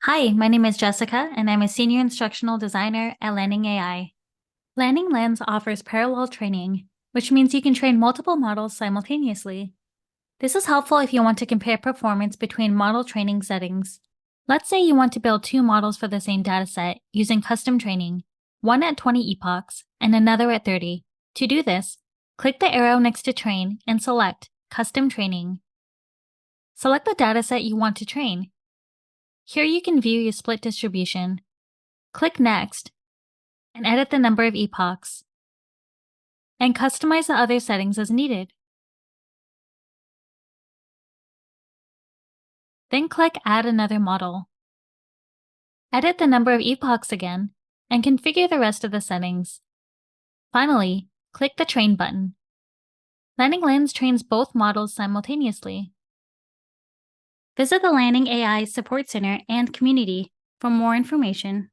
Hi, my name is Jessica, and I'm a senior instructional designer at Landing AI. LandingLens offers parallel training, which means you can train multiple models simultaneously. This is helpful if you want to compare performance between model training settings. Let's say you want to build two models for the same dataset using custom training, one at 20 epochs and another at 30. To do this, click the arrow next to Train and select Custom Training. Select the dataset you want to train. Here you can view your split distribution. Click Next and edit the number of epochs, and customize the other settings as needed. Then click Add another model. Edit the number of epochs again, and configure the rest of the settings. Finally, click the Train button. LandingLens trains both models simultaneously. Visit the Landing AI Support Center and community for more information.